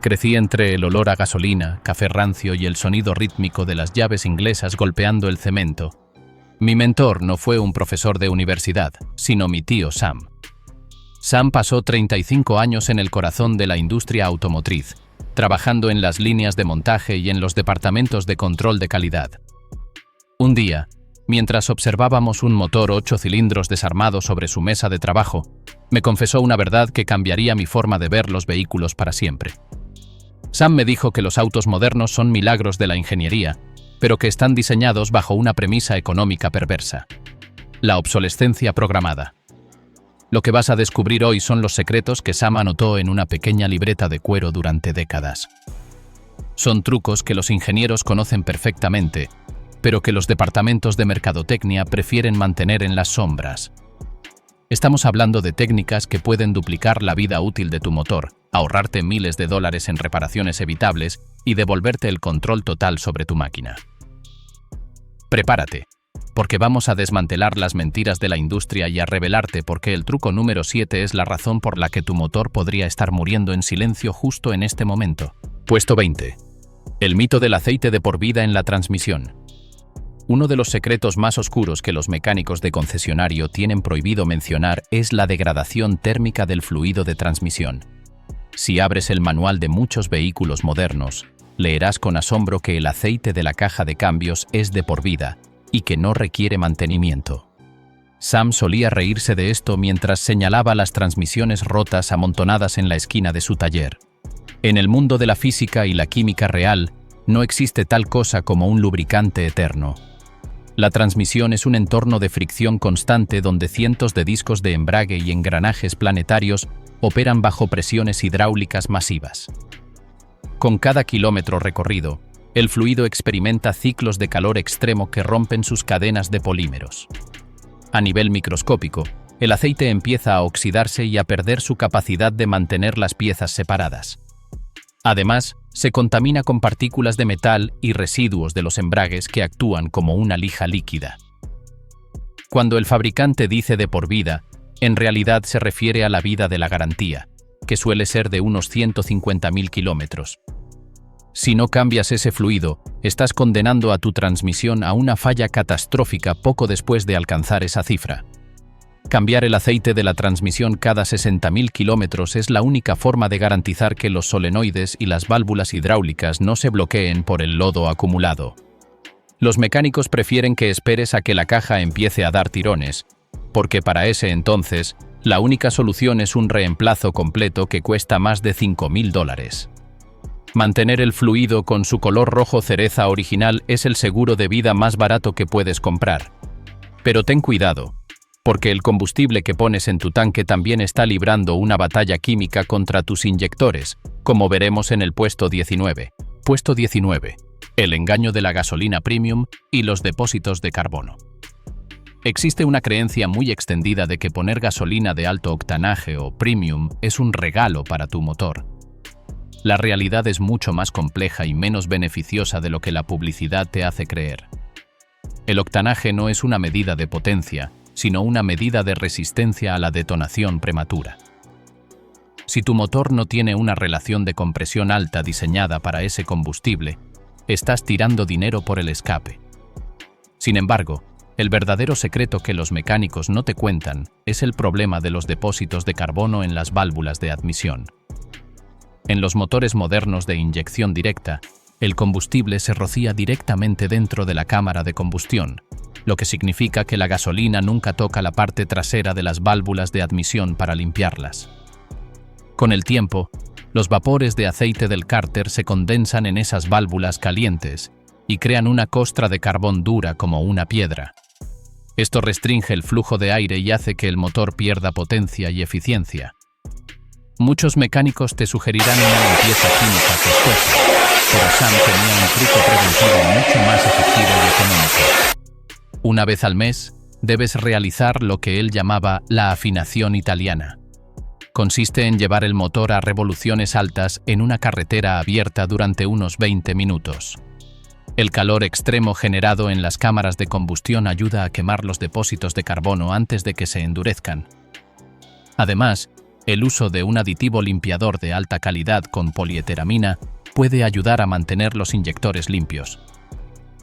Crecí entre el olor a gasolina, café rancio y el sonido rítmico de las llaves inglesas golpeando el cemento. Mi mentor no fue un profesor de universidad, sino mi tío Sam. Sam pasó 35 años en el corazón de la industria automotriz, trabajando en las líneas de montaje y en los departamentos de control de calidad. Un día, mientras observábamos un motor 8 cilindros desarmado sobre su mesa de trabajo, me confesó una verdad que cambiaría mi forma de ver los vehículos para siempre. Sam me dijo que los autos modernos son milagros de la ingeniería, pero que están diseñados bajo una premisa económica perversa: la obsolescencia programada. Lo que vas a descubrir hoy son los secretos que Sam anotó en una pequeña libreta de cuero durante décadas. Son trucos que los ingenieros conocen perfectamente, pero que los departamentos de mercadotecnia prefieren mantener en las sombras. Estamos hablando de técnicas que pueden duplicar la vida útil de tu motor, ahorrarte miles de dólares en reparaciones evitables y devolverte el control total sobre tu máquina. Prepárate, porque vamos a desmantelar las mentiras de la industria y a revelarte por qué el truco número 7 es la razón por la que tu motor podría estar muriendo en silencio justo en este momento. Puesto 20. El mito del aceite de por vida en la transmisión. Uno de los secretos más oscuros que los mecánicos de concesionario tienen prohibido mencionar es la degradación térmica del fluido de transmisión. Si abres el manual de muchos vehículos modernos, leerás con asombro que el aceite de la caja de cambios es de por vida y que no requiere mantenimiento. Sam solía reírse de esto mientras señalaba las transmisiones rotas amontonadas en la esquina de su taller. En el mundo de la física y la química real, no existe tal cosa como un lubricante eterno. La transmisión es un entorno de fricción constante donde cientos de discos de embrague y engranajes planetarios operan bajo presiones hidráulicas masivas. Con cada kilómetro recorrido, el fluido experimenta ciclos de calor extremo que rompen sus cadenas de polímeros. A nivel microscópico, el aceite empieza a oxidarse y a perder su capacidad de mantener las piezas separadas. Además, se contamina con partículas de metal y residuos de los embragues que actúan como una lija líquida. Cuando el fabricante dice de por vida, en realidad se refiere a la vida de la garantía, que suele ser de unos 150.000 kilómetros. Si no cambias ese fluido, estás condenando a tu transmisión a una falla catastrófica poco después de alcanzar esa cifra. Cambiar el aceite de la transmisión cada 60.000 kilómetros es la única forma de garantizar que los solenoides y las válvulas hidráulicas no se bloqueen por el lodo acumulado. Los mecánicos prefieren que esperes a que la caja empiece a dar tirones, porque para ese entonces, la única solución es un reemplazo completo que cuesta más de $5.000. Mantener el fluido con su color rojo cereza original es el seguro de vida más barato que puedes comprar. Pero ten cuidado, porque el combustible que pones en tu tanque también está librando una batalla química contra tus inyectores, como veremos en el puesto 19. Puesto 19. El engaño de la gasolina premium y los depósitos de carbono. Existe una creencia muy extendida de que poner gasolina de alto octanaje o premium es un regalo para tu motor. La realidad es mucho más compleja y menos beneficiosa de lo que la publicidad te hace creer. El octanaje no es una medida de potencia, sino una medida de resistencia a la detonación prematura. Si tu motor no tiene una relación de compresión alta diseñada para ese combustible, estás tirando dinero por el escape. Sin embargo, el verdadero secreto que los mecánicos no te cuentan es el problema de los depósitos de carbono en las válvulas de admisión. En los motores modernos de inyección directa, el combustible se rocía directamente dentro de la cámara de combustión, lo que significa que la gasolina nunca toca la parte trasera de las válvulas de admisión para limpiarlas. Con el tiempo, los vapores de aceite del cárter se condensan en esas válvulas calientes y crean una costra de carbón dura como una piedra. Esto restringe el flujo de aire y hace que el motor pierda potencia y eficiencia. Muchos mecánicos te sugerirán una limpieza química costosa, pero Sam tenía un truco preventivo mucho más efectivo y económico. Una vez al mes, debes realizar lo que él llamaba la afinación italiana. Consiste en llevar el motor a revoluciones altas en una carretera abierta durante unos 20 minutos. El calor extremo generado en las cámaras de combustión ayuda a quemar los depósitos de carbono antes de que se endurezcan. Además, El uso de un aditivo limpiador de alta calidad con polieteramina puede ayudar a mantener los inyectores limpios.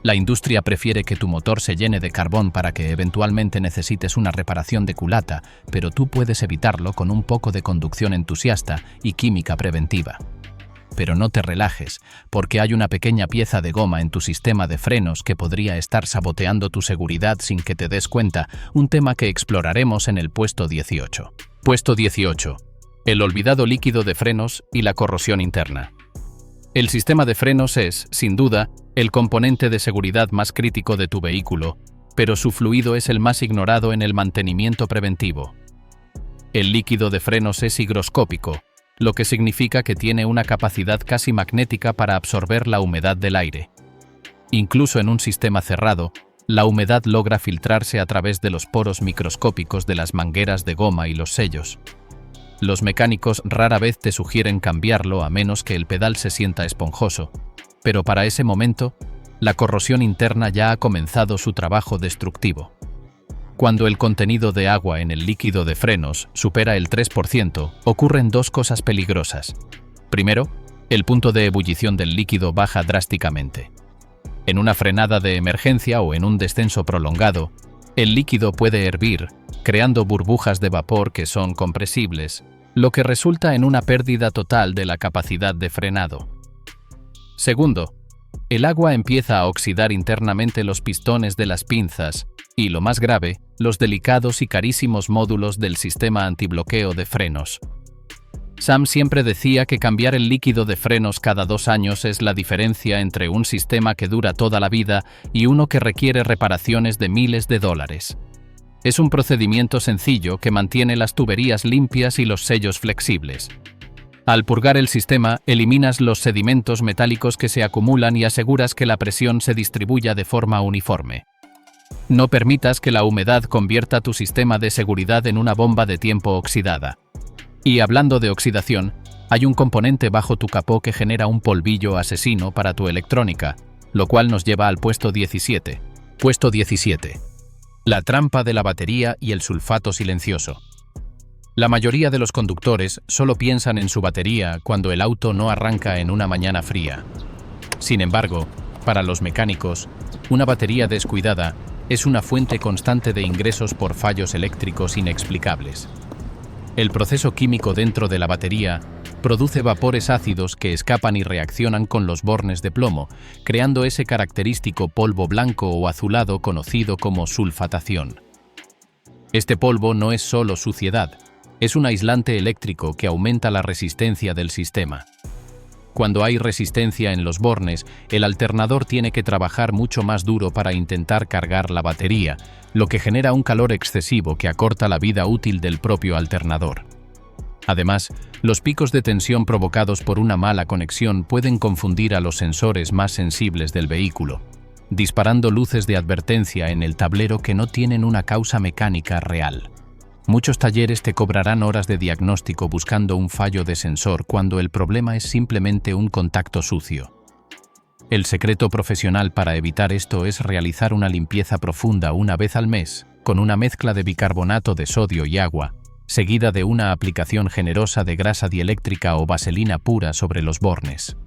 La industria prefiere que tu motor se llene de carbón para que eventualmente necesites una reparación de culata, pero tú puedes evitarlo con un poco de conducción entusiasta y química preventiva. Pero no te relajes, porque hay una pequeña pieza de goma en tu sistema de frenos que podría estar saboteando tu seguridad sin que te des cuenta, un tema que exploraremos en el puesto 18. Puesto 18. El olvidado líquido de frenos y la corrosión interna. El sistema de frenos es, sin duda, el componente de seguridad más crítico de tu vehículo, pero su fluido es el más ignorado en el mantenimiento preventivo. El líquido de frenos es higroscópico, lo que significa que tiene una capacidad casi magnética para absorber la humedad del aire. Incluso en un sistema cerrado, la humedad logra filtrarse a través de los poros microscópicos de las mangueras de goma y los sellos. Los mecánicos rara vez te sugieren cambiarlo a menos que el pedal se sienta esponjoso, pero para ese momento, la corrosión interna ya ha comenzado su trabajo destructivo. Cuando el contenido de agua en el líquido de frenos supera el 3%, ocurren dos cosas peligrosas. Primero, el punto de ebullición del líquido baja drásticamente. En una frenada de emergencia o en un descenso prolongado, el líquido puede hervir, creando burbujas de vapor que son compresibles, lo que resulta en una pérdida total de la capacidad de frenado. Segundo, el agua empieza a oxidar internamente los pistones de las pinzas y, lo más grave, los delicados y carísimos módulos del sistema antibloqueo de frenos. Sam siempre decía que cambiar el líquido de frenos cada 2 años es la diferencia entre un sistema que dura toda la vida y uno que requiere reparaciones de miles de dólares. Es un procedimiento sencillo que mantiene las tuberías limpias y los sellos flexibles. Al purgar el sistema, eliminas los sedimentos metálicos que se acumulan y aseguras que la presión se distribuya de forma uniforme. No permitas que la humedad convierta tu sistema de seguridad en una bomba de tiempo oxidada. Y hablando de oxidación, hay un componente bajo tu capó que genera un polvillo asesino para tu electrónica, lo cual nos lleva al puesto 17. Puesto 17. La trampa de la batería y el sulfato silencioso. La mayoría de los conductores solo piensan en su batería cuando el auto no arranca en una mañana fría. Sin embargo, para los mecánicos, una batería descuidada es una fuente constante de ingresos por fallos eléctricos inexplicables. El proceso químico dentro de la batería produce vapores ácidos que escapan y reaccionan con los bornes de plomo, creando ese característico polvo blanco o azulado conocido como sulfatación. Este polvo no es solo suciedad, es un aislante eléctrico que aumenta la resistencia del sistema. Cuando hay resistencia en los bornes, el alternador tiene que trabajar mucho más duro para intentar cargar la batería, lo que genera un calor excesivo que acorta la vida útil del propio alternador. Además, los picos de tensión provocados por una mala conexión pueden confundir a los sensores más sensibles del vehículo, disparando luces de advertencia en el tablero que no tienen una causa mecánica real. Muchos talleres te cobrarán horas de diagnóstico buscando un fallo de sensor cuando el problema es simplemente un contacto sucio. El secreto profesional para evitar esto es realizar una limpieza profunda una vez al mes, con una mezcla de bicarbonato de sodio y agua, seguida de una aplicación generosa de grasa dieléctrica o vaselina pura sobre los bornes.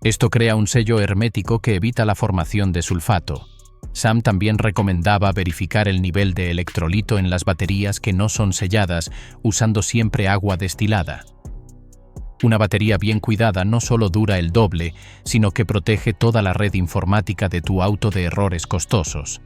Esto crea un sello hermético que evita la formación de sulfato. Sam también recomendaba verificar el nivel de electrolito en las baterías que no son selladas, usando siempre agua destilada. Una batería bien cuidada no solo dura el doble, sino que protege toda la red informática de tu auto de errores costosos.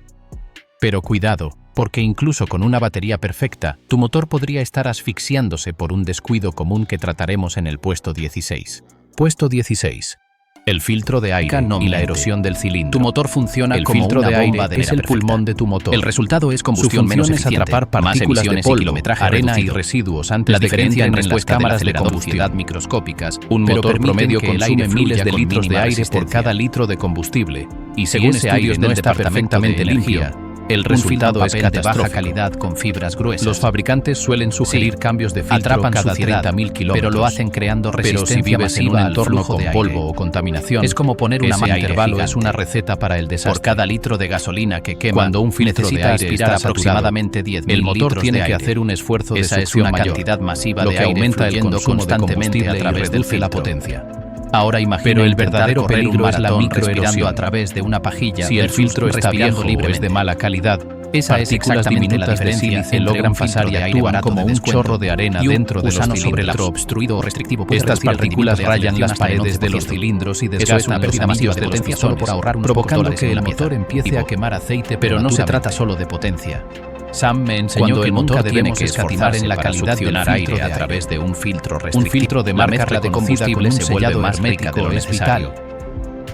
Pero cuidado, porque incluso con una batería perfecta, tu motor podría estar asfixiándose por un descuido común que trataremos en el puesto 16. Puesto 16. El filtro de aire y la erosión del cilindro. Tu motor funciona como una bomba de aire, es el pulmón de tu motor. El resultado es combustión menos eficiente, atrapar partículas de polvo, arena y residuos antes de que entren en las cámaras de combustión microscópicas. Un motor promedio consume miles de litros de aire por cada litro de combustible, y según estudios no está perfectamente limpio, El resultado es de baja calidad con fibras gruesas. Los fabricantes suelen sugerir cambios de filtro cada 30.000 kilómetros, pero lo hacen creando resistencia masiva al flujo de polvo o contaminación. Es como poner una manta intervalo, es una receta para el desastre. Por cada litro de gasolina que quema, cuando un filtro de aire está aproximadamente 10.000 el motor tiene que hacer un esfuerzo de succión mayor, cantidad masiva de aire aumenta el consumo constantemente a través del filtro. La potencia. Ahora imagina, pero el verdadero peligro es la microerosión a través de una pajilla. Si el filtro está viejo o es de mala calidad, esa es exactamente la diferencia. Logran pasar y actúan como un chorro de arena dentro de los cilindros. Obstruido o restrictivo. Estas partículas rayan las paredes de los cilindros y desgastan los anillos de potencia solo por ahorrar unos provocando que el motor empiece a quemar aceite. Pero no se trata solo de potencia. Sam me enseñó que el motor tiene que escatimar en la calidad del aire a través de un filtro restrictivo. Un filtro de marca de combustible sellado hermético es vital.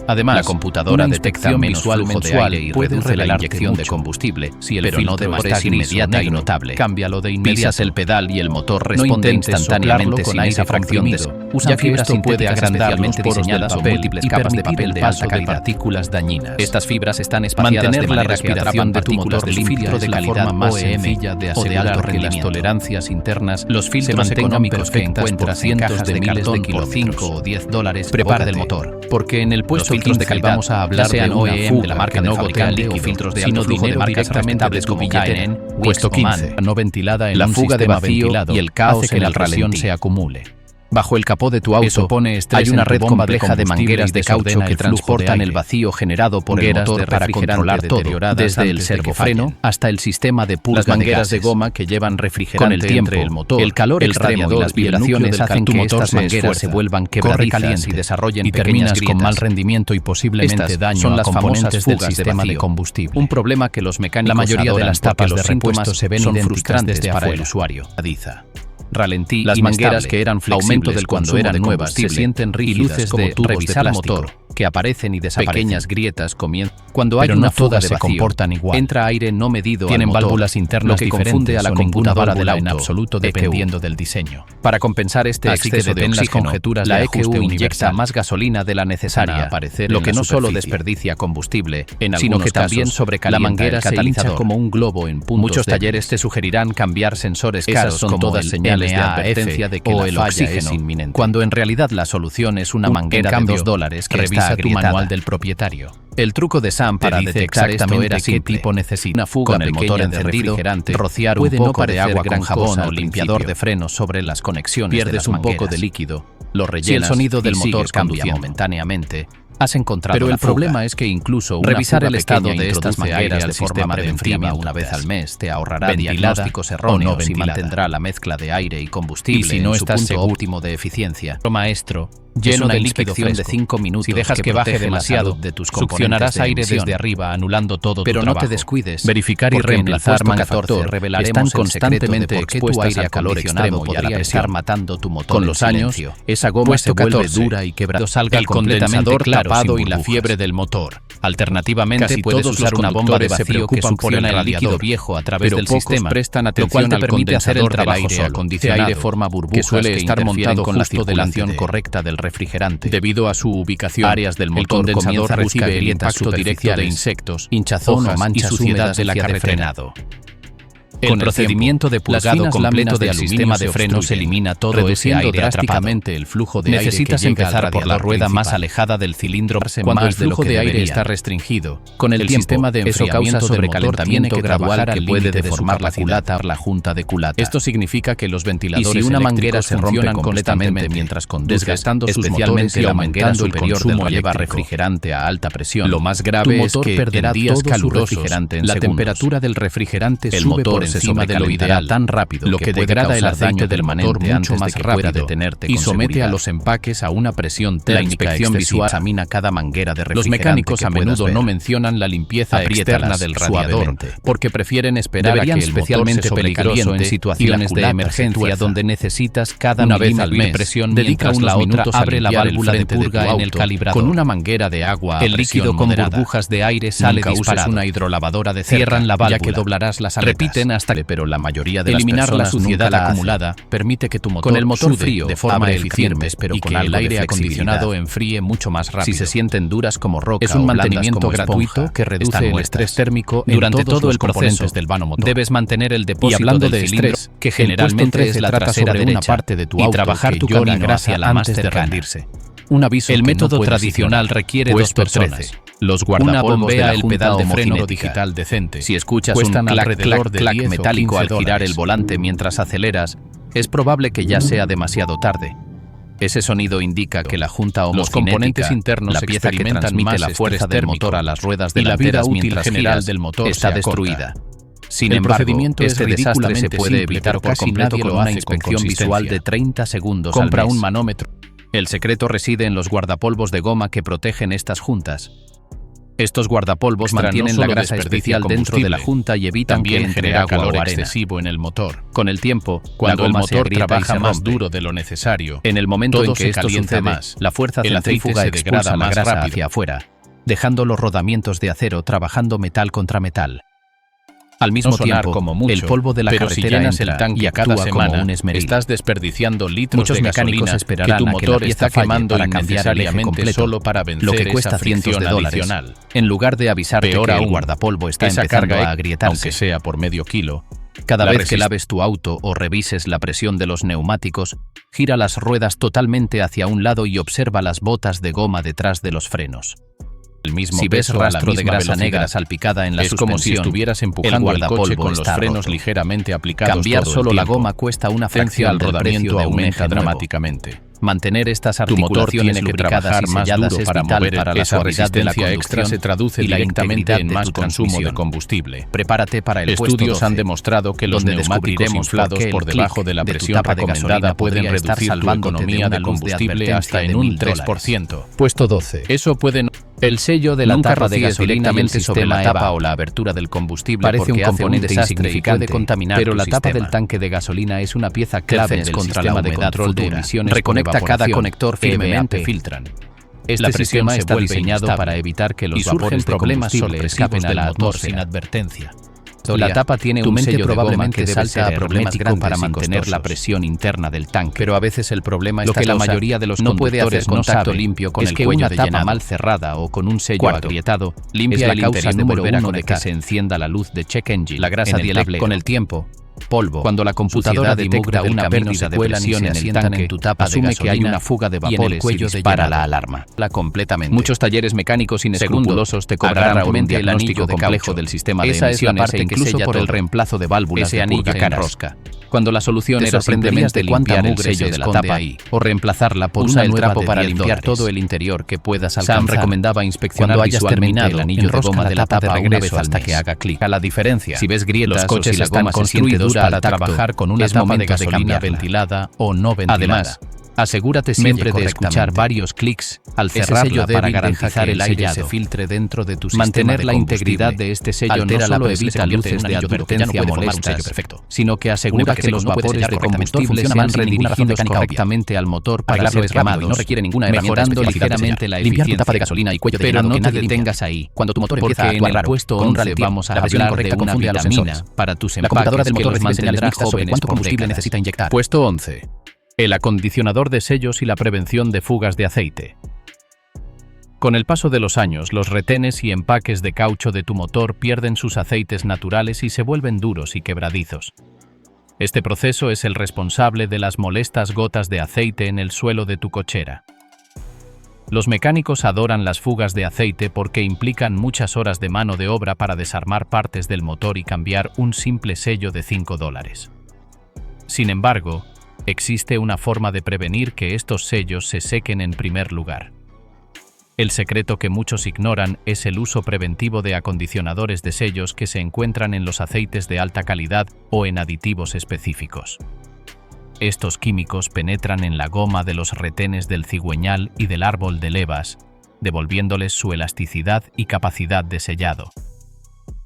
Además, la computadora detecta visual mensual y reduce la inyección de combustible. Si el filtro es inmediata y notable, cámbialo de inmediato. Pisas el pedal y el motor responde instantáneamente sin esa fracción de ya que esto puede agrandar los poros diseñadas o múltiples capas de papel de alta calidad. Partículas dañinas. Estas fibras están espaciadas mantener de la respiración de tu motor del filtro de calidad más sencilla de asegurar que las tolerancias internas, los filtros económicos que encuentras en cajas de cartón por 5 o 10 dólares, prepara del motor. Porque en el puesto filtros de calidad vamos a hablar de una fuga de la marca no fabricante o filtros de alto flujo de marcas respetables como KNN, puesto 15, no ventilada en la fuga de vacío y el caos en la presión se acumule. Bajo el capó de tu auto hay una red compleja de mangueras de caucho que transportan el vacío generado por el motor para controlar todo, desde el servofreno hasta el sistema de purga. Las mangueras de goma que llevan refrigerante con el tiempo, el motor, el calor extremo y las vibraciones hacen que estas mangueras se vuelvan quebradizas y desarrollen pequeñas grietas con mal rendimiento y posiblemente daño son las famosas fugas del sistema de combustible. Un problema que los mecánicos la mayoría de las tapas de repuesto se ven son frustrantes para el usuario. Ralentí las mangueras que eran flexibles del cuando eran nuevas se sienten rígidas y luces como tubos de motor que aparecen y desaparecen. Pequeñas grietas comienzan cuando hay una fuga de vacío. Se comportan igual. Entra aire no medido tienen al motor, válvulas internas lo que confunde a la computadora del auto en absoluto dependiendo del diseño. Para compensar este exceso de oxígeno, la EQU inyecta más gasolina de la necesaria, lo que no solo desperdicia combustible, sino que también sobrecalienta la manguera, cataliza como un globo en puntos. Muchos talleres te sugerirán cambiar sensores caros son todas señales de advertencia de que la falla es inminente, cuando en realidad la solución es una manguera de $2 que revisa tu manual del propietario. El truco de Sam para detectar esto era qué tipo necesita. Una fuga con el motor encendido, rociar un poco de agua con jabón o limpiador de frenos sobre las conexiones. Pierdes un poco de líquido, lo rellenas. Si el sonido del motor cambia momentáneamente, has encontrado pero el problema es que incluso revisar el estado de estas mangueras de forma preventiva una vez al mes te ahorrará diagnósticos erróneos y mantendrá la mezcla de aire y combustible y si no en su punto óptimo de eficiencia. Maestro, lleno de inspección de 5 minutos. Si dejas que baje demasiado, de tus succionarás aire desde arriba, anulando todo pero tu trabajo. No te descuides. Verificar y reemplazar manufactor están constantemente expuestas al calor extremo y podría estar matando tu motor. Con los años, esa goma se vuelve dura y quebrada. Salga el condensador tapado y la fiebre del motor. Alternativamente, puedes usar una bomba de vacío que succiona el líquido viejo a través del sistema, prestan atención al condensador del aire acondicionado, aire forma burbujas que suele estar montado con la circulación correcta del refrigerante. Debido a su ubicación, áreas del motor condensador recibe el impacto directo de insectos, hinchazón o manchas húmedas de la carretera. El procedimiento de purgado completo del sistema de frenos elimina todo ese aire drásticamente el flujo de aire. Necesitas empezar por la rueda más alejada del cilindro cuando el flujo de aire está restringido. Con el sistema de enfriamiento causa sobrecalentamiento gradual que puede deformar la culata o la junta de culata. Esto significa que los ventiladores y si una manguera se rompen completamente mientras conduces, desgastando especialmente la manguera superior del lleva refrigerante a alta presión. Lo más grave es que perderá días calurosos, la temperatura del refrigerante sube por encima de lo ideal tan rápido lo que degrada el aceite del motor mucho más rápido y somete a los empaques a una presión térmica. La inspección visual examina cada manguera de refrigerante. Los mecánicos a menudo no mencionan la limpieza externa del radiador porque prefieren esperar a que el motor se sobrecaliente en situaciones de emergencia donde necesitas cada milímetro de presión. Dedica unos minutos abre la válvula de purga en el calibrador con una manguera de agua. El líquido con burbujas de aire sale disparado. Una hidrolavadora de cierran la válvula ya que doblarás las aletas. Repiten hasta que, pero la mayoría de eliminar las la personas suciedad nunca la acumulada hacen. permite que tu motor Con el motor sude frío, de forma abre el eficiente, firmes, pero y con que algo el de aire flexibilidad. acondicionado enfríe mucho más rápido. Si se sienten duras como roca Es un o blandas mantenimiento como gratuito esponja, que reduce están el muertas. estrés térmico Durante en todos todo los el proceso componentes del vano motor. debes mantener el depósito Y hablando del de cilindro, estrés, que el puesto generalmente 13 es la trata trasera sobre una derecha, parte de tu y auto trabajar que tu llora camino grasa hacia la más antes de cercana. rendirse. Un aviso El que método no puedes tradicional ignorar. requiere Puesto dos personas. 13. Los Una guardapolvos bombea de la el junta pedal de freno homocinética. digital decente. Si escuchas Cuestan un clac, alrededor clac, de clac 10 o metálico al 15 girar el dólares. volante mientras aceleras, es probable que ya sea demasiado tarde. Ese sonido indica que la junta Los homocinética, componentes internos la pieza que experimentan transmite más la fuerza estrés del térmico, motor a las ruedas y la vida delanteras útil mientras general giras, del motor está se acorta. destruida. Sin El embargo, procedimiento es este desastre se ridículamente puede simple, evitar pero por casi completo nadie con lo una hace con inspección visual de consistencia. 30 segundos Compra al mes. un manómetro. El secreto reside en los guardapolvos de goma que protegen estas juntas. Estos guardapolvos Extra mantienen no la solo grasa desperdicia especial dentro de la combustible, junta y evitan que También entre genera agua calor o arena. excesivo en el motor. Con el tiempo, Cuando la el goma se motor agrieta y trabaja se más rompe. duro de lo necesario, En el momento todo en que se esto calienta sucede, más. la fuerza El aceite centrífuga se expulsa degrada la más grasa rápido. hacia afuera, dejando los rodamientos de acero trabajando metal contra metal. Al mismo No sonar tiempo, como mucho, el polvo de la pero si carretera llenas entra el tanque y actúa cada semana, como un esmeril. estás desperdiciando litros Muchos de mecánicos gasolina esperarán que tu a que motor la pieza está quemando falle para cambiar el eje innecesariamente completo, solo para vencer lo que cuesta esa cientos de fricción dólares. adicional. En lugar de avisarte Peor que el aún, guardapolvo está esa empezando carga, a agrietarse, aunque sea por medio kilo, cada la vez que resist- laves tu auto o revises la presión de los neumáticos, gira las ruedas totalmente hacia un lado y observa las botas de goma detrás de los frenos. el mismo Si ves peso a la rastro de misma grasa velocidad, negra salpicada en la es como si suspensión, estuvieras el empujando el coche guardapolvo con los está frenos roto. ligeramente aplicados Cambiar todo el solo la tiempo. goma cuesta una Tendencia fracción al del precio rodamiento de un aumenta eje nuevo. dramáticamente. Mantener estas Tu motor articulaciones tiene que lubricadas trabajar y más selladas duro es para vital mover para la esa suavidad de la resistencia extra se conducción traduce y la directamente integridad en de más tu consumo de transmisión. combustible. Prepárate para el puesto Estudios 12, han demostrado que los donde neumáticos descubriremos inflados por qué el por debajo clic de la de tu presión tapa de recomendada gasolina pueden podría estar reducir tu salvándote de economía una de luz de combustible advertencia hasta de en un $1000. 3%. Puesto 12. Eso puede no... El sello de la Nunca tapa de rocíes gasolina directamente directamente sobre sobre la la tapa tapa o la abertura del combustible Parece porque un hace componente desastre y insignificante, puede contaminar pero tu la tapa sistema. del tanque de gasolina es una pieza clave Tercero, del contra sistema la de humedad control de futura. emisiones. Reconecta Reconecta cada cada conector conector firmemente. firmemente. Filtran. Este La presión sistema se está vuelve diseñado inestable para evitar que los y surgen vapores de problemas combustible sorpresivos escapen a del la motor motor sin advertencia. La La tapa tiene tu un mente sello probablemente probablemente salta salta a problemas hermético grandes para y mantener la costosos. presión interna del tanque. Pero a veces el problema Lo está que la cosa mayoría de los no puede conductores hacer no contacto sabe limpio con es el que cuello una de tapa llenado. mal cerrada o con un sello Cuarto, agrietado es limpia la la causa causa número número uno uno de de que que se encienda la luz de check engine. La grasa en el dielera tablero. con el tiempo. Polvo. Cuando la computadora suciedad y detecta mugre del una camino pérdida se de cuelan y presión se en el asientan tanque, en tu tapa de asume que hay gasolina una fuga de y en el vapores cuello y de dispara llenado. la alarma. Completamente. Muchos talleres mecánicos inescrupulosos te cobrarán agarra por un el diagnóstico anillo de complejo caucho del sistema de Esa es la emisiones parte e que incluso sella por el todo. reemplazo de válvulas Ese de anillo purga se caras. enrosca. Cuando la solución Te era sorprenderías simplemente de cuánta limpiar el mugre sello se de la esconde tapa ahí. o reemplazarla por Usa una el nueva trapo de para $10. limpiar todo el interior que puedas alcanzar. Sam recomendaba inspeccionar Cuando hayas visualmente terminado, el anillo de enrosca goma la de la tapa de tapa una regreso vez al hasta mes. que haga clic. A la diferencia, Si ves grietas los coches o si la están goma se siente construidos dura para al tacto, trabajar con una es tapa de momento de gasolina cambiarla. ventilada o no ventilada. Además, asegúrate siempre de escuchar correctamente. varios clics al Ese cerrarla sello para débil deja garantizar que el el aire se sellado. filtre dentro de tu sistema Mantener de la integridad combustible. de este sello Altera no la solo presión, evita luces luces de de advertencia molestas, sino que Un asegura empaque que seco los no puede vapores sellar de correctamente. Todo combustible funciona sean mal sin ninguna razón redirigidos mecánica obvia. correctamente al motor para Arreglarlo ser es rápido y llamados, no requiere ninguna herramienta mejorando especializada que ligeramente sea. la Limpiar tu eficiencia. tapa de gasolina y cuello de Pero llenado no que te nadie limpia. detengas ahí. Cuando tu motor Porque empieza a en actuar el raro, puesto con un 11 ralentí, vamos a la presión hablar incorrecta de una confunde a los vitamina sensores. para tus La computadora empaques del que motor los recibe señales mantendrá mixtas sobre jóvenes cuánto por combustible décadas. necesita inyectar. Puesto 11. El acondicionador de sellos y la prevención de fugas de aceite. Con el paso de los años, los retenes y empaques de caucho de tu motor pierden sus aceites naturales y se vuelven duros y quebradizos. Este proceso es el responsable de las molestas gotas de aceite en el suelo de tu cochera. Los mecánicos adoran las fugas de aceite porque implican muchas horas de mano de obra para desarmar partes del motor y cambiar un simple sello de $5. Sin embargo, existe una forma de prevenir que estos sellos se sequen en primer lugar. El secreto que muchos ignoran es el uso preventivo de acondicionadores de sellos que se encuentran en los aceites de alta calidad o en aditivos específicos. Estos químicos penetran en la goma de los retenes del cigüeñal y del árbol de levas, devolviéndoles su elasticidad y capacidad de sellado.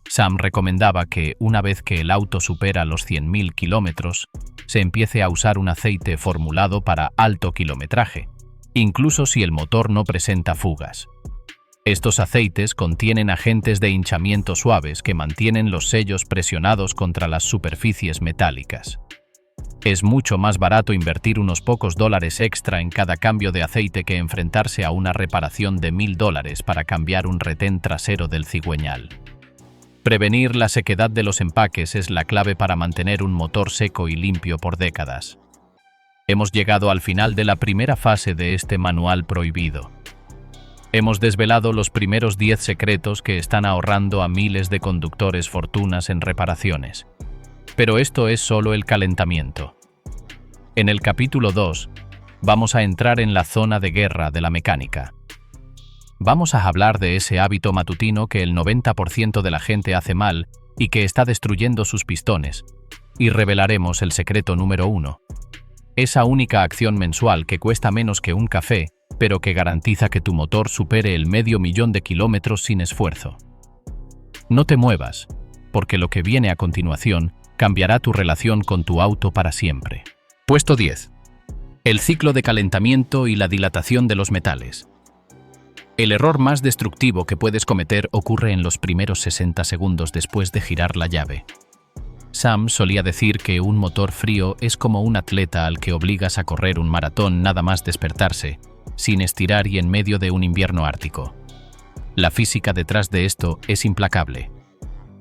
Sam recomendaba que, una vez que el auto supera los 100.000 kilómetros, se empiece a usar un aceite formulado para alto kilometraje, incluso si el motor no presenta fugas. Estos aceites contienen agentes de hinchamiento suaves que mantienen los sellos presionados contra las superficies metálicas. Es mucho más barato invertir unos pocos dólares extra en cada cambio de aceite que enfrentarse a una reparación de $1000 para cambiar un retén trasero del cigüeñal. Prevenir la sequedad de los empaques es la clave para mantener un motor seco y limpio por décadas. Hemos llegado al final de la primera fase de este manual prohibido. Hemos desvelado los primeros 10 secretos que están ahorrando a miles de conductores fortunas en reparaciones. Pero esto es solo el calentamiento. En el capítulo 2, vamos a entrar en la zona de guerra de la mecánica. Vamos a hablar de ese hábito matutino que el 90% de la gente hace mal y que está destruyendo sus pistones, y revelaremos el secreto número 1. Esa única acción mensual que cuesta menos que un café, pero que garantiza que tu motor supere el 500.000 kilómetros sin esfuerzo. No te muevas, porque lo que viene a continuación cambiará tu relación con tu auto para siempre. Puesto 10. El ciclo de calentamiento y la dilatación de los metales. El error más destructivo que puedes cometer ocurre en los primeros 60 segundos después de girar la llave. Sam solía decir que un motor frío es como un atleta al que obligas a correr un maratón nada más despertarse, sin estirar y en medio de un invierno ártico. La física detrás de esto es implacable.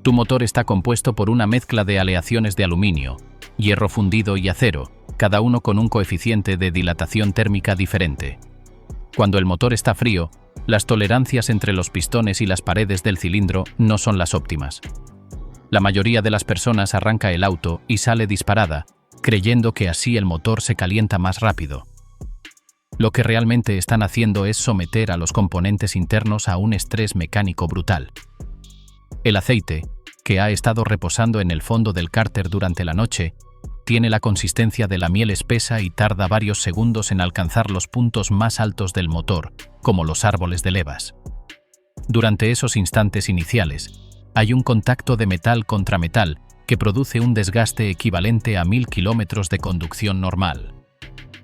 Tu motor está compuesto por una mezcla de aleaciones de aluminio, hierro fundido y acero, cada uno con un coeficiente de dilatación térmica diferente. Cuando el motor está frío, las tolerancias entre los pistones y las paredes del cilindro no son las óptimas. La mayoría de las personas arranca el auto y sale disparada, creyendo que así el motor se calienta más rápido. Lo que realmente están haciendo es someter a los componentes internos a un estrés mecánico brutal. El aceite, que ha estado reposando en el fondo del cárter durante la noche, tiene la consistencia de la miel espesa y tarda varios segundos en alcanzar los puntos más altos del motor, como los árboles de levas. Durante esos instantes iniciales, hay un contacto de metal contra metal que produce un desgaste equivalente a 1000 kilómetros de conducción normal.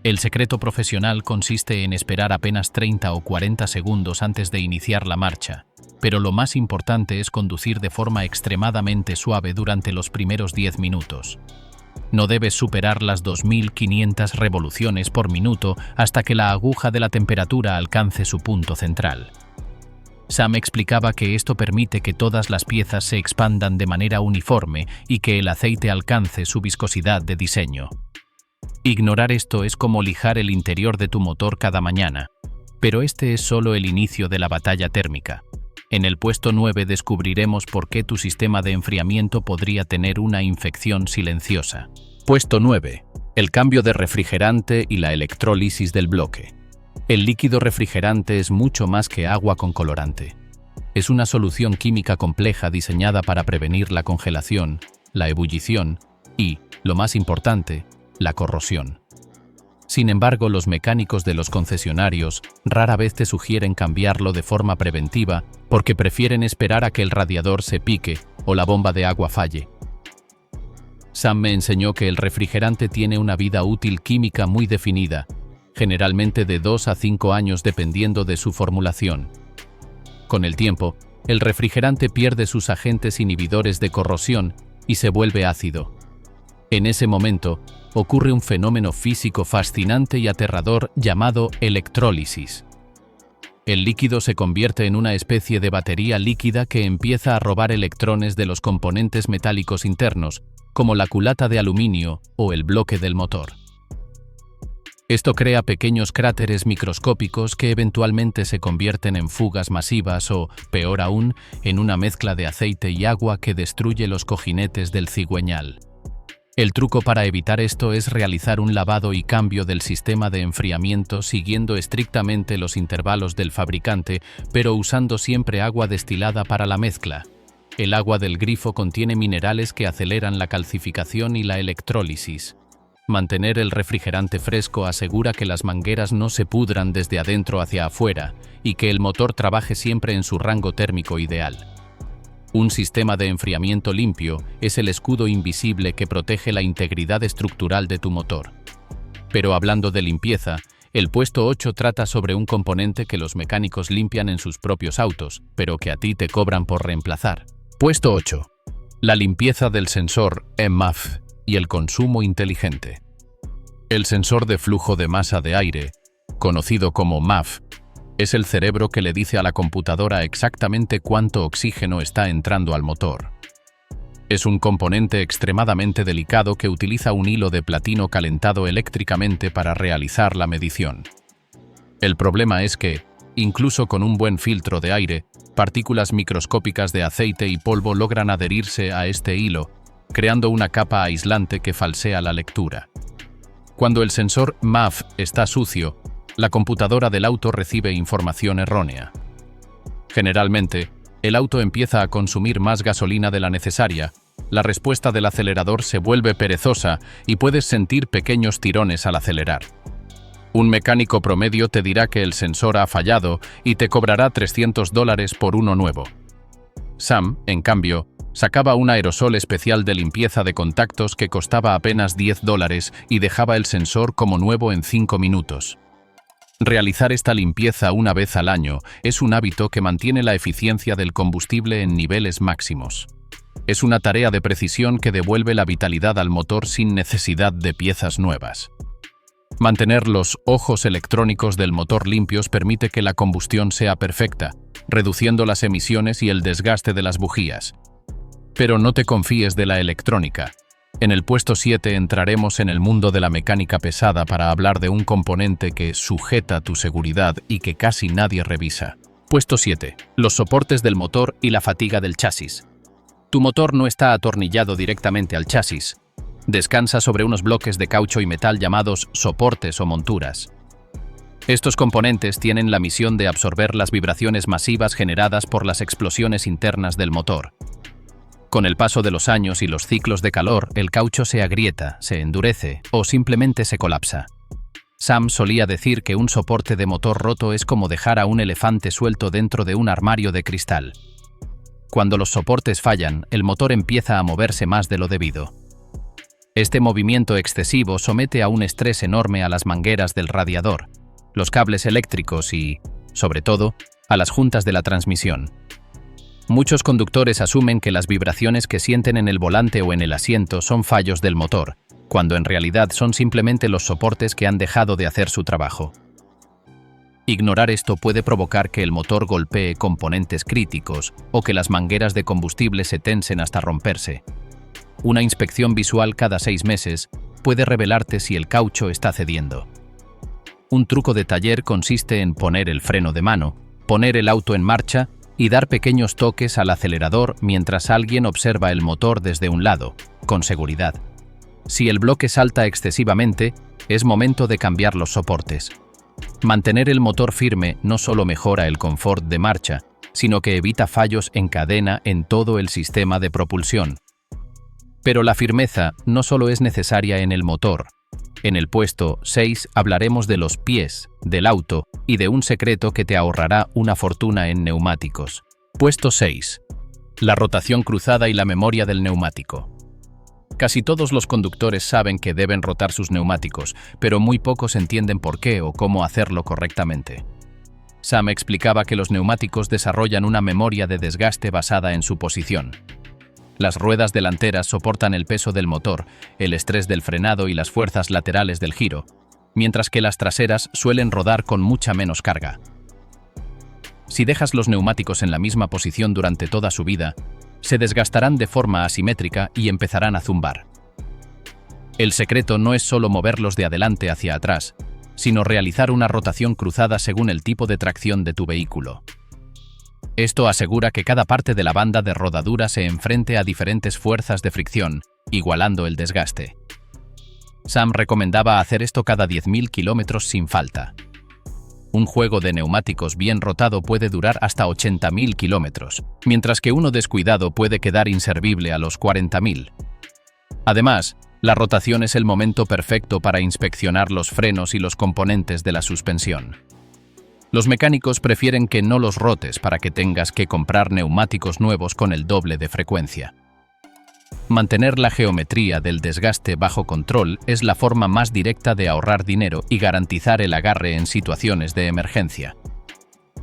El secreto profesional consiste en esperar apenas 30 o 40 segundos antes de iniciar la marcha, pero lo más importante es conducir de forma extremadamente suave durante los primeros 10 minutos. No debes superar las 2500 revoluciones por minuto hasta que la aguja de la temperatura alcance su punto central. Sam explicaba que esto permite que todas las piezas se expandan de manera uniforme y que el aceite alcance su viscosidad de diseño. Ignorar esto es como lijar el interior de tu motor cada mañana, pero este es solo el inicio de la batalla térmica. En el puesto 9 descubriremos por qué tu sistema de enfriamiento podría tener una infección silenciosa. Puesto 9. El cambio de refrigerante y la electrólisis del bloque. El líquido refrigerante es mucho más que agua con colorante. Es una solución química compleja diseñada para prevenir la congelación, la ebullición y, lo más importante, la corrosión. Sin embargo, los mecánicos de los concesionarios rara vez te sugieren cambiarlo de forma preventiva porque prefieren esperar a que el radiador se pique o la bomba de agua falle. Sam me enseñó que el refrigerante tiene una vida útil química muy definida, generalmente de 2 a 5 años dependiendo de su formulación. Con el tiempo, el refrigerante pierde sus agentes inhibidores de corrosión y se vuelve ácido. En ese momento, ocurre un fenómeno físico fascinante y aterrador llamado electrólisis. El líquido se convierte en una especie de batería líquida que empieza a robar electrones de los componentes metálicos internos, como la culata de aluminio o el bloque del motor. Esto crea pequeños cráteres microscópicos que eventualmente se convierten en fugas masivas o, peor aún, en una mezcla de aceite y agua que destruye los cojinetes del cigüeñal. El truco para evitar esto es realizar un lavado y cambio del sistema de enfriamiento siguiendo estrictamente los intervalos del fabricante, pero usando siempre agua destilada para la mezcla. El agua del grifo contiene minerales que aceleran la calcificación y la electrólisis. Mantener el refrigerante fresco asegura que las mangueras no se pudran desde adentro hacia afuera y que el motor trabaje siempre en su rango térmico ideal. Un sistema de enfriamiento limpio es el escudo invisible que protege la integridad estructural de tu motor. Pero hablando de limpieza, El puesto 8 trata sobre un componente que los mecánicos limpian en sus propios autos, pero que a ti te cobran por reemplazar. Puesto 8. La limpieza del sensor MAF y el consumo inteligente. El sensor de flujo de masa de aire, conocido como MAF, es el cerebro que le dice a la computadora exactamente cuánto oxígeno está entrando al motor. Es un componente extremadamente delicado que utiliza un hilo de platino calentado eléctricamente para realizar la medición. El problema es que, incluso con un buen filtro de aire, partículas microscópicas de aceite y polvo logran adherirse a este hilo, creando una capa aislante que falsea la lectura. Cuando el sensor MAF está sucio, la computadora del auto recibe información errónea. Generalmente, el auto empieza a consumir más gasolina de la necesaria, la respuesta del acelerador se vuelve perezosa y puedes sentir pequeños tirones al acelerar. Un mecánico promedio te dirá que el sensor ha fallado y te cobrará $300 por uno nuevo. Sam, en cambio, sacaba un aerosol especial de limpieza de contactos que costaba apenas $10 y dejaba el sensor como nuevo en 5 minutos. Realizar esta limpieza una vez al año es un hábito que mantiene la eficiencia del combustible en niveles máximos. Es una tarea de precisión que devuelve la vitalidad al motor sin necesidad de piezas nuevas. Mantener los ojos electrónicos del motor limpios permite que la combustión sea perfecta, reduciendo las emisiones y el desgaste de las bujías. Pero no te confíes de la electrónica. En el puesto 7 entraremos en el mundo de la mecánica pesada para hablar de un componente que sujeta tu seguridad y que casi nadie revisa. Puesto 7. Los soportes del motor y la fatiga del chasis. Tu motor no está atornillado directamente al chasis. Descansa sobre unos bloques de caucho y metal llamados soportes o monturas. Estos componentes tienen la misión de absorber las vibraciones masivas generadas por las explosiones internas del motor. Con el paso de los años y los ciclos de calor, el caucho se agrieta, se endurece o simplemente se colapsa. Sam solía decir que un soporte de motor roto es como dejar a un elefante suelto dentro de un armario de cristal. Cuando los soportes fallan, el motor empieza a moverse más de lo debido. Este movimiento excesivo somete a un estrés enorme a las mangueras del radiador, los cables eléctricos y, sobre todo, a las juntas de la transmisión. Muchos conductores asumen que las vibraciones que sienten en el volante o en el asiento son fallos del motor, cuando en realidad son simplemente los soportes que han dejado de hacer su trabajo. Ignorar esto puede provocar que el motor golpee componentes críticos o que las mangueras de combustible se tensen hasta romperse. Una inspección visual cada 6 meses puede revelarte si el caucho está cediendo. Un truco de taller consiste en poner el freno de mano, poner el auto en marcha y dar pequeños toques al acelerador mientras alguien observa el motor desde un lado, con seguridad. Si el bloque salta excesivamente, es momento de cambiar los soportes. Mantener el motor firme no solo mejora el confort de marcha, sino que evita fallos en cadena en todo el sistema de propulsión. Pero la firmeza no solo es necesaria en el motor. En el puesto 6 hablaremos de los pies del auto y de un secreto que te ahorrará una fortuna en neumáticos. Puesto 6. La rotación cruzada y la memoria del neumático. Casi todos los conductores saben que deben rotar sus neumáticos, pero muy pocos entienden por qué o cómo hacerlo correctamente. Sam explicaba que los neumáticos desarrollan una memoria de desgaste basada en su posición. Las ruedas delanteras soportan el peso del motor, el estrés del frenado y las fuerzas laterales del giro, mientras que las traseras suelen rodar con mucha menos carga. Si dejas los neumáticos en la misma posición durante toda su vida, se desgastarán de forma asimétrica y empezarán a zumbar. El secreto no es solo moverlos de adelante hacia atrás, sino realizar una rotación cruzada según el tipo de tracción de tu vehículo. Esto asegura que cada parte de la banda de rodadura se enfrente a diferentes fuerzas de fricción, igualando el desgaste. Sam recomendaba hacer esto cada 10.000 kilómetros sin falta. Un juego de neumáticos bien rotado puede durar hasta 80.000 kilómetros, mientras que uno descuidado puede quedar inservible a los 40.000. Además, la rotación es el momento perfecto para inspeccionar los frenos y los componentes de la suspensión. Los mecánicos prefieren que no los rotes para que tengas que comprar neumáticos nuevos con el doble de frecuencia. Mantener la geometría del desgaste bajo control es la forma más directa de ahorrar dinero y garantizar el agarre en situaciones de emergencia.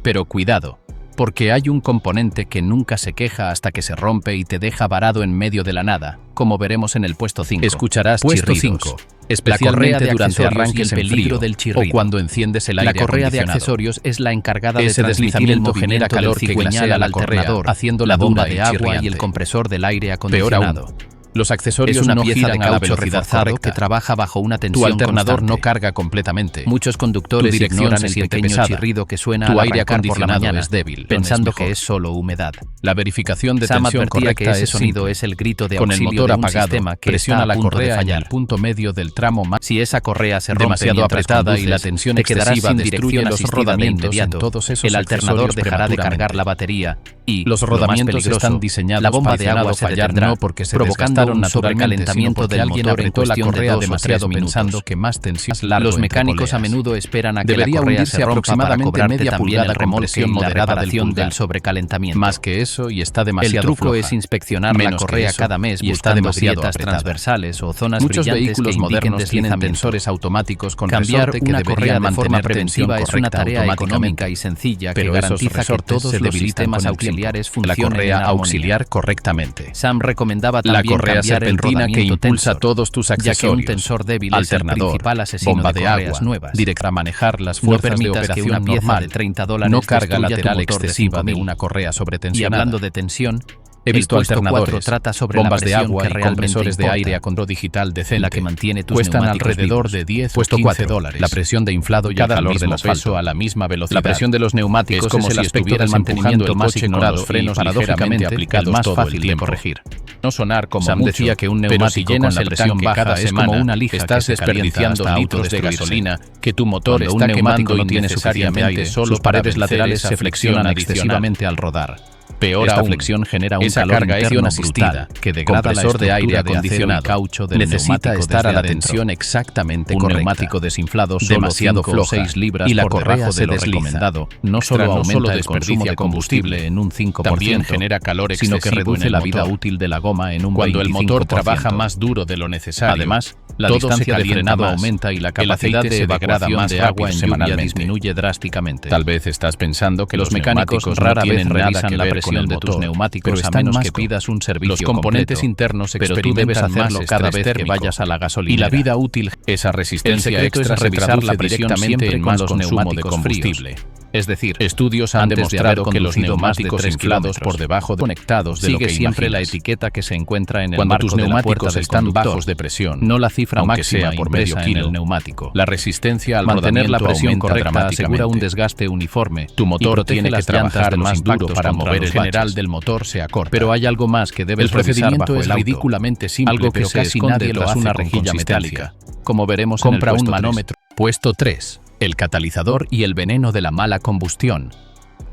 Pero cuidado, porque hay un componente que nunca se queja hasta que se rompe y te deja varado en medio de la nada, como veremos en el puesto 5. Escucharás puesto chirridos, 5, especialmente durante arranques y el en peligro frío del chirrido. o cuando enciendes el aire La correa de acondicionado. accesorios es la encargada de Ese transmitir el deslizamiento genera movimiento calor del que cigüeñal glasea al la correa, alternador, haciendo la la bomba bomba de agua y chirriante. el compresor del aire Peor acondicionado. aún, los accesorios Es una no pieza de giran a la caucho velocidad reforzado correcta. que trabaja bajo una Tu tensión alternador constante. no carga completamente. Muchos conductores Tu dirección ignoran se el siente pequeño pesada. chirrido que suena Tu al aire arrancar por la acondicionado mañana, es débil, pensando no es que mejor. es solo humedad. La verificación de Sam tensión advertía correcta que ese es sonido simple. es el grito de Con el auxilio motor de un apagado, sistema que presiona está a la punto de correa en fallar. el punto medio del tramo más. Si esa correa se rompe demasiado mientras apretada y conduces, la tensión te quedarás excesiva sin destruye dirección los asistida de rodamientos en inmediato. todos esos El alternador accesorios dejará de cargar prematuramente. la batería y, Los lo más rodamientos peligroso, están diseñados la bomba de para agua se fallar detendrá, no porque se provocando desgastaron un naturalmente, sobrecalentamiento sino porque del alguien motor en apretó la cuestión de correa 2 o 3 demasiado minutos. pensando que más tensión es largo Los entre mecánicos a poleas. menudo esperan a que Debería la correa hundirse se rompa para aproximadamente cobrarte media también pulgada el con remolque presión y la moderada del reparación pulgar. del sobrecalentamiento. Más que eso y está El demasiado truco floja. es inspeccionar la Menos que correa eso, cada mes y está buscando demasiado grietas apretada. transversales o zonas Muchos brillantes vehículos que indiquen modernos tienen deslizamiento. tensores automáticos con Cambiar resorte que una correa deberían de forma mantener tensión preventiva es una correcta tarea económica automáticamente. y sencilla que Pero esos garantiza que resortes todos se los debilitan sistemas con el tiempo. auxiliares La funcionen correa en armonía. auxiliar correctamente. Sam recomendaba La también correa cambiar el serpentina que rodamiento impulsa tensor, todos tus ya que accesorios. un tensor débil es el alternador, principal asesino bomba de de correas agua, nuevas. directa a manejar las No fuerzas de permitas que operación una pieza normal. de $30 No carga destruya tu lateral motor de excesiva de 5.000. una correa Y sobretensionada. hablando de tensión, He visto el puesto alternadores, 4 trata sobre bombas la de presión agua que y realmente compresores de importa, aire a control digital decente. la que mantiene tus Cuestan neumáticos alrededor vivos. de 10 Puesto o 15 4, dólares. la presión de inflado y cada el calor mismo del asfalto peso a la misma velocidad. La presión de los neumáticos es como es el si aspecto del estuvieras mantenimiento empujando el más coche con ignorado los frenos y, paradójicamente, ligeramente aplicados el más todo fácil el de tiempo. corregir. No sonar como Sam mucho, decía que un pero si neumático llenas con la el presión tanque baja cada es como semana, una lija estás que se calienta desperdiciando hasta litros de autodestruirse. gasolina que tu motor Cuando un está neumático quemando no tiene suficiente innecesariamente aire, solo sus para paredes vencer laterales esa se fricción flexionan excesivamente al rodar. Peor Esta aún, flexión genera un esa calor carga es interno asistida brutal, que degrada la compresor de aire estructura de acondicionado acero y caucho del necesita neumático estar desde a la adentro. tensión exactamente Un correcta. neumático desinflado solo demasiado 5 o floja 6 libras y la por correa debajo se de lo desliza. recomendado No solo aumenta el desperdicia consumo de combustible en un 5%, también genera calor sino excesivo que reduce en el la vida motor. útil de la goma en un 25%. Cuando el motor trabaja más duro de lo necesario, Además, la todo distancia se de calienta frenado más, aumenta y la el capacidad aceite de se degrada evacuación más de agua rápido en lluvia semanalmente. disminuye drásticamente. Tal vez estás pensando que Los mecánicos neumáticos rara no vez tienen nada revisan que la ver presión con el de tus motor, neumáticos pero a están menos más que pidas un servicio Los componentes completo. internos Pero tú experimentan debes hacerlo más cada estrés vez que térmico. vayas a la gasolina. Y la vida útil, esa resistencia El secreto extra es se revisar traduce la presión directamente siempre en con más los consumo de neumáticos combustible. Es decir, estudios han antes de demostrado haber que los conducido más de neumáticos 3 inflados kilómetros por debajo de conectados de lo Sigue que siempre la imaginas. etiqueta que se encuentra en el Cuando marco tus de la puerta neumáticos del están conductor, bajos de presión, no la cifra aunque máxima sea por medio impresa en kilo, el neumático. la resistencia al Mantener la rodamiento presión aumenta correcta asegura un dramáticamente. desgaste uniforme. Tu y motor protege tiene que las llantas trabajar de los más duro impactos para contra mover los el general baches. del motor se acorta. Pero hay algo más que debes el revisar procedimiento bajo es el auto, ridículamente simple, algo que pero se casi esconde nadie lo tras hace una con rejilla consistencia. metálica, como veremos Compra en el un puesto 3. manómetro. Puesto 3. El catalizador y el veneno de la mala combustión.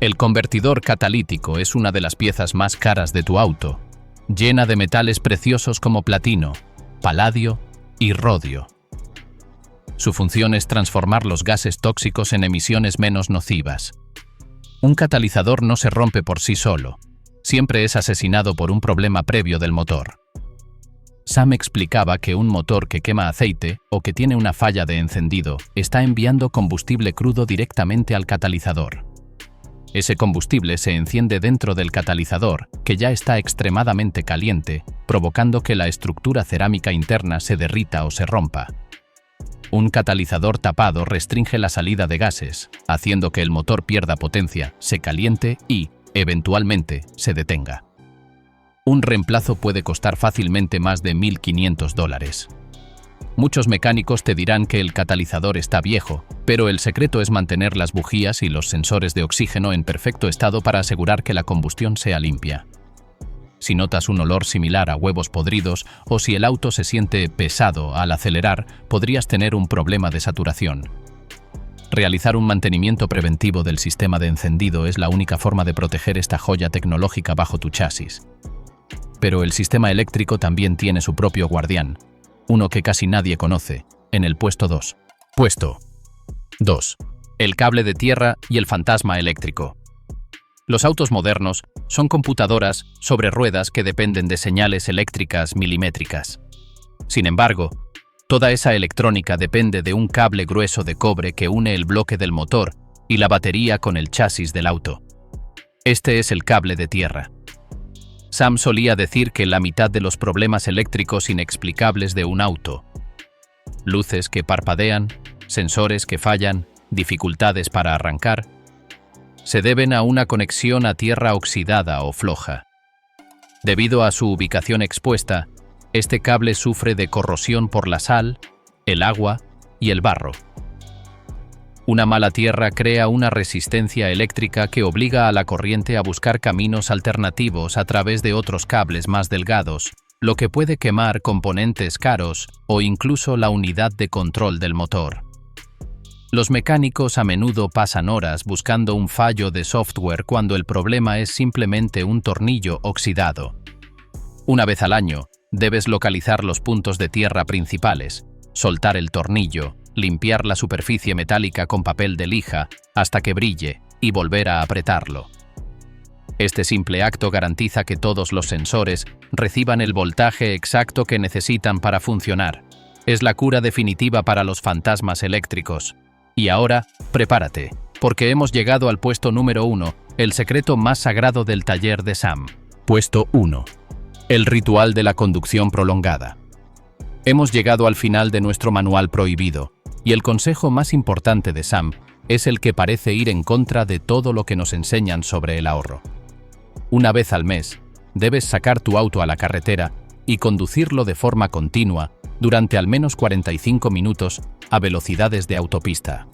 El convertidor catalítico es una de las piezas más caras de tu auto, llena de metales preciosos como platino, paladio y rodio. Su función es transformar los gases tóxicos en emisiones menos nocivas. Un catalizador no se rompe por sí solo, siempre es asesinado por un problema previo del motor. Sam explicaba que un motor que quema aceite o que tiene una falla de encendido está enviando combustible crudo directamente al catalizador. Ese combustible se enciende dentro del catalizador, que ya está extremadamente caliente, provocando que la estructura cerámica interna se derrita o se rompa. Un catalizador tapado restringe la salida de gases, haciendo que el motor pierda potencia, se caliente y, eventualmente, se detenga. Un reemplazo puede costar fácilmente más de $1.500. Muchos mecánicos te dirán que el catalizador está viejo, pero el secreto es mantener las bujías y los sensores de oxígeno en perfecto estado para asegurar que la combustión sea limpia. Si notas un olor similar a huevos podridos o si el auto se siente pesado al acelerar, podrías tener un problema de saturación. Realizar un mantenimiento preventivo del sistema de encendido es la única forma de proteger esta joya tecnológica bajo tu chasis. Pero el sistema eléctrico también tiene su propio guardián, uno que casi nadie conoce, en el puesto 2. Puesto 2. El cable de tierra y el fantasma eléctrico. Los autos modernos son computadoras sobre ruedas que dependen de señales eléctricas milimétricas. Sin embargo, toda esa electrónica depende de un cable grueso de cobre que une el bloque del motor y la batería con el chasis del auto. Este es el cable de tierra. Sam solía decir que la mitad de los problemas eléctricos inexplicables de un auto, luces que parpadean, sensores que fallan, dificultades para arrancar, se deben a una conexión a tierra oxidada o floja. Debido a su ubicación expuesta, este cable sufre de corrosión por la sal, el agua y el barro. Una mala tierra crea una resistencia eléctrica que obliga a la corriente a buscar caminos alternativos a través de otros cables más delgados, lo que puede quemar componentes caros o incluso la unidad de control del motor. Los mecánicos a menudo pasan horas buscando un fallo de software cuando el problema es simplemente un tornillo oxidado. Una vez al año, debes localizar los puntos de tierra principales, soltar el tornillo, limpiar la superficie metálica con papel de lija hasta que brille y volver a apretarlo. Este simple acto garantiza que todos los sensores reciban el voltaje exacto que necesitan para funcionar. Es la cura definitiva para los fantasmas eléctricos. Y ahora, prepárate, porque hemos llegado al puesto número 1, el secreto más sagrado del taller de Sam. Puesto 1. El ritual de la conducción prolongada. Hemos llegado al final de nuestro manual prohibido, y el consejo más importante de Sam es el que parece ir en contra de todo lo que nos enseñan sobre el ahorro. Una vez al mes, debes sacar tu auto a la carretera y conducirlo de forma continua durante al menos 45 minutos a velocidades de autopista.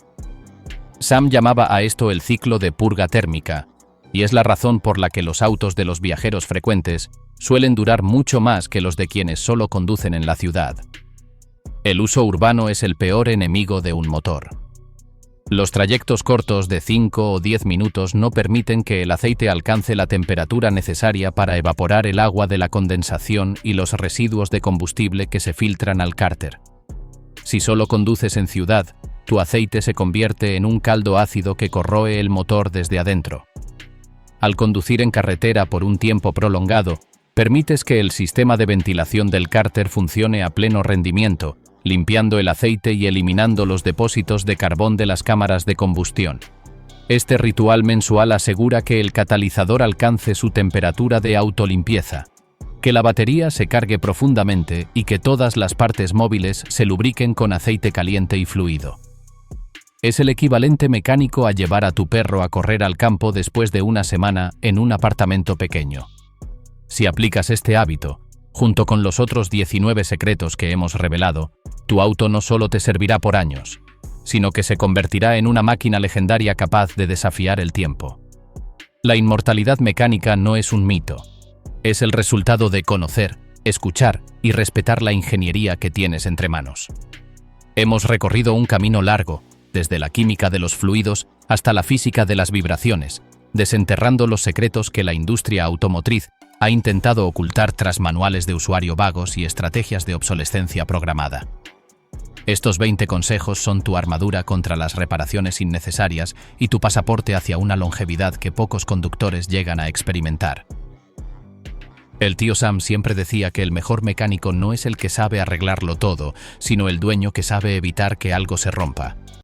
Sam llamaba a esto el ciclo de purga térmica, y es la razón por la que los autos de los viajeros frecuentes suelen durar mucho más que los de quienes solo conducen en la ciudad. El uso urbano es el peor enemigo de un motor. Los trayectos cortos de 5 o 10 minutos no permiten que el aceite alcance la temperatura necesaria para evaporar el agua de la condensación y los residuos de combustible que se filtran al cárter. Si solo conduces en ciudad, tu aceite se convierte en un caldo ácido que corroe el motor desde adentro. Al conducir en carretera por un tiempo prolongado, permites que el sistema de ventilación del cárter funcione a pleno rendimiento, limpiando el aceite y eliminando los depósitos de carbón de las cámaras de combustión. Este ritual mensual asegura que el catalizador alcance su temperatura de autolimpieza, que la batería se cargue profundamente y que todas las partes móviles se lubriquen con aceite caliente y fluido. Es el equivalente mecánico a llevar a tu perro a correr al campo después de una semana en un apartamento pequeño. Si aplicas este hábito, junto con los otros 19 secretos que hemos revelado, tu auto no solo te servirá por años, sino que se convertirá en una máquina legendaria capaz de desafiar el tiempo. La inmortalidad mecánica no es un mito. Es el resultado de conocer, escuchar y respetar la ingeniería que tienes entre manos. Hemos recorrido un camino largo, desde la química de los fluidos hasta la física de las vibraciones, desenterrando los secretos que la industria automotriz ha intentado ocultar tras manuales de usuario vagos y estrategias de obsolescencia programada. Estos 20 consejos son tu armadura contra las reparaciones innecesarias y tu pasaporte hacia una longevidad que pocos conductores llegan a experimentar. El tío Sam siempre decía que el mejor mecánico no es el que sabe arreglarlo todo, sino el dueño que sabe evitar que algo se rompa.